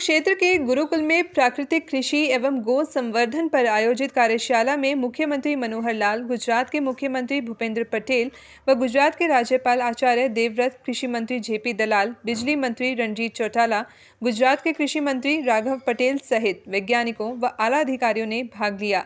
क्षेत्र के गुरुकुल में प्राकृतिक कृषि एवं गो संवर्धन पर आयोजित कार्यशाला में मुख्यमंत्री मनोहर लाल, गुजरात के मुख्यमंत्री भूपेंद्र पटेल व गुजरात के राज्यपाल आचार्य देवव्रत, कृषि मंत्री जेपी दलाल, बिजली मंत्री रणजीत चौटाला, गुजरात के कृषि मंत्री राघव पटेल सहित वैज्ञानिकों व आला अधिकारियों ने भाग लिया।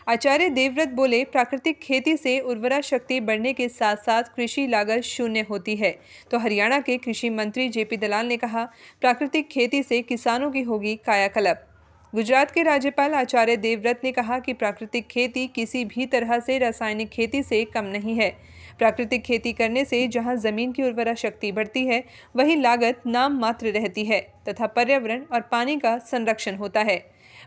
आचार्य देवव्रत बोले, प्राकृतिक खेती से उर्वरा शक्ति बढ़ने के साथ साथ कृषि लागत शून्य होती है। तो हरियाणा के कृषि मंत्री जेपी दलाल ने कहा, प्राकृतिक खेती से किसानों की होगी कायाकल्प। गुजरात के राज्यपाल आचार्य देवव्रत ने कहा कि प्राकृतिक खेती किसी भी तरह से रासायनिक खेती से कम नहीं है। प्राकृतिक खेती करने से जहां जमीन की उर्वरा शक्ति बढ़ती है, वहीं लागत नाम मात्र रहती है तथा पर्यावरण और पानी का संरक्षण होता है।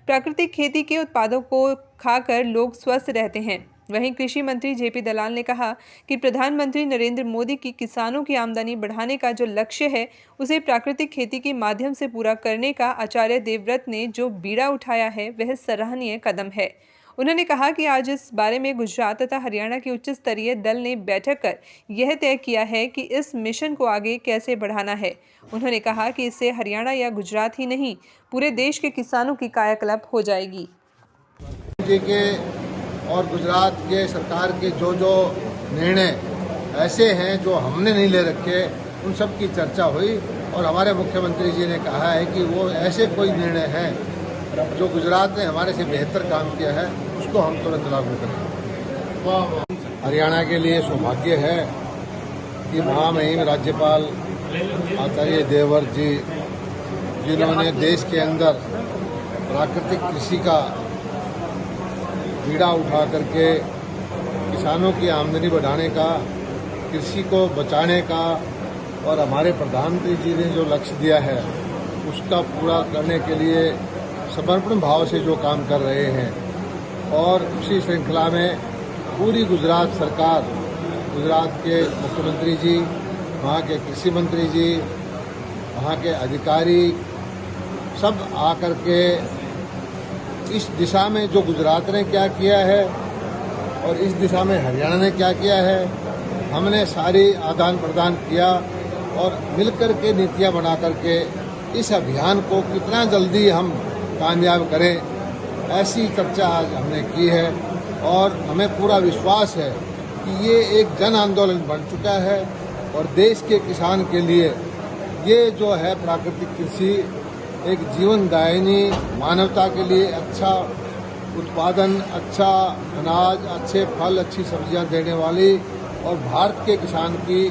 प्राकृतिक खेती के उत्पादों को खाकर लोग स्वस्थ रहते हैं। वहीं कृषि मंत्री जेपी दलाल ने कहा कि प्रधानमंत्री नरेंद्र मोदी की किसानों की आमदनी बढ़ाने का जो लक्ष्य है, उसे प्राकृतिक खेती के माध्यम से पूरा करने का आचार्य देवव्रत ने जो बीड़ा उठाया है, वह सराहनीय कदम है। उन्होंने कहा कि आज इस बारे में गुजरात तथा हरियाणा की उच्च स्तरीय दल ने बैठक कर यह तय किया है कि इस मिशन को आगे कैसे बढ़ाना है। उन्होंने कहा कि इससे हरियाणा या गुजरात ही नहीं, पूरे देश के किसानों की कायाकल्प हो जाएगी। और गुजरात के सरकार के जो निर्णय ऐसे हैं जो हमने नहीं ले रखे, उन सब की चर्चा हुई और हमारे मुख्यमंत्री जी ने कहा है कि वो ऐसे कोई निर्णय हैं जो गुजरात ने हमारे से बेहतर काम किया है, उसको हम तुरंत लागू करें। हरियाणा के लिए सौभाग्य है कि महामहिम राज्यपाल आचार्य देवव्रत जी, जिन्होंने देश के अंदर प्राकृतिक कृषि का बीड़ा उठा करके किसानों की आमदनी बढ़ाने का, कृषि को बचाने का और हमारे प्रधानमंत्री जी ने जो लक्ष्य दिया है उसका पूरा करने के लिए समर्पण भाव से जो काम कर रहे हैं। और उसी श्रृंखला में पूरी गुजरात सरकार, गुजरात के मुख्यमंत्री जी, वहाँ के कृषि मंत्री जी, वहाँ के अधिकारी सब आकर के इस दिशा में जो गुजरात ने क्या किया है और इस दिशा में हरियाणा ने क्या किया है, हमने सारी आदान प्रदान किया और मिलकर के नीतियां बना करके इस अभियान को कितना जल्दी हम कामयाब करें, ऐसी चर्चा आज हमने की है। और हमें पूरा विश्वास है कि ये एक जन आंदोलन बन चुका है और देश के किसान के लिए ये जो है प्राकृतिक कृषि एक जीवनदायिनी, मानवता के लिए अच्छा उत्पादन, अच्छा अनाज, अच्छे फल, अच्छी सब्जियां देने वाली और भारत के किसान की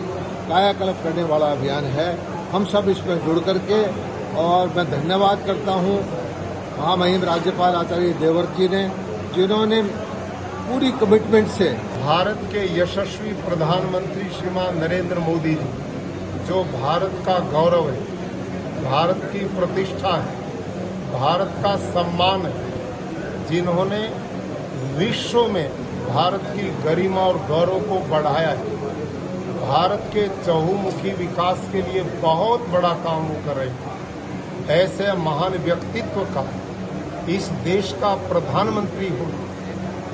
कायाकल्प करने वाला अभियान है। हम सब इसमें जुड़ करके, और मैं धन्यवाद करता हूं महामहिम राज्यपाल आचार्य देवव्रत जी ने, जिन्होंने पूरी कमिटमेंट से भारत के यशस्वी प्रधानमंत्री श्रीमान नरेंद्र मोदी जी, जो भारत का गौरव है, भारत की प्रतिष्ठा है, भारत का सम्मान है, जिन्होंने विश्व में भारत की गरिमा और गौरव को बढ़ाया है, भारत के चहुमुखी विकास के लिए बहुत बड़ा काम वो कर रहे हैं। ऐसे महान व्यक्तित्व का इस देश का प्रधानमंत्री हो,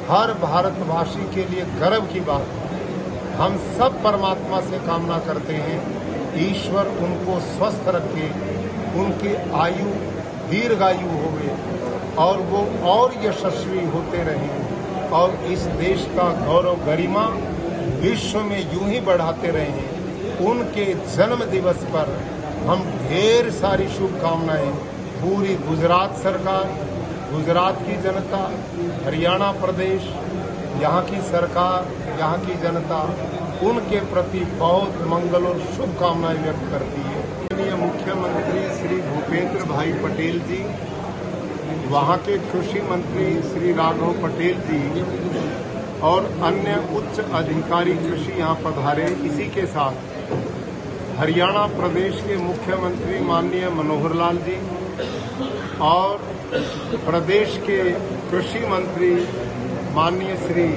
हर भारतवासी के लिए गर्व की बात है। हम सब परमात्मा से कामना करते हैं, ईश्वर उनको स्वस्थ रखे, उनकी आयु दीर्घायु होवे और वो और यशस्वी होते रहें और इस देश का गौरव गरिमा विश्व में यूं ही बढ़ाते रहें। उनके जन्म दिवस पर हम ढेर सारी शुभकामनाएं पूरी गुजरात सरकार, गुजरात की जनता, हरियाणा प्रदेश, यहाँ की सरकार, यहाँ की जनता, उनके प्रति बहुत मंगल और शुभकामनाएं व्यक्त करती है। माननीय मुख्यमंत्री श्री भूपेंद्र भाई पटेल जी, वहाँ के कृषि मंत्री श्री राघव पटेल जी और अन्य उच्च अधिकारी कृषि यहाँ पधारे। इसी के साथ हरियाणा प्रदेश के मुख्यमंत्री माननीय मनोहर लाल जी और प्रदेश के कृषि मंत्री माननीय श्री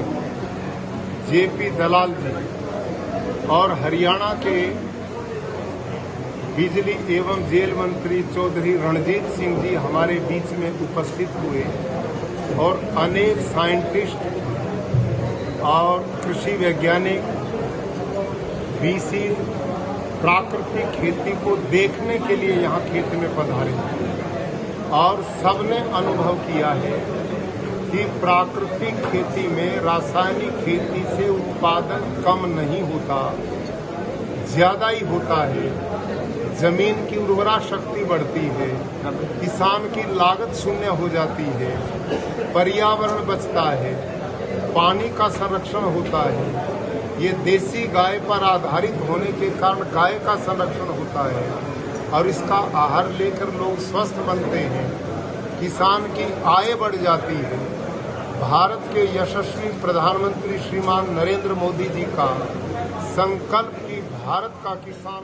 जेपी दलाल जी और हरियाणा के बिजली एवं जेल मंत्री चौधरी रणजीत सिंह जी हमारे बीच में उपस्थित हुए और अनेक साइंटिस्ट और कृषि वैज्ञानिक बीसी प्राकृतिक खेती को देखने के लिए यहाँ खेत में पधारे। और सबने अनुभव किया है कि प्राकृतिक खेती में रासायनिक खेती से उत्पादन कम नहीं होता, ज्यादा ही होता है। जमीन की उर्वरा शक्ति बढ़ती है, किसान की लागत शून्य हो जाती है, पर्यावरण बचता है, पानी का संरक्षण होता है। ये देसी गाय पर आधारित होने के कारण गाय का संरक्षण होता है और इसका आहार लेकर लोग स्वस्थ बनते हैं, किसान की आय बढ़ जाती है। भारत के यशस्वी प्रधानमंत्री श्रीमान नरेंद्र मोदी जी का संकल्प कि भारत का किसान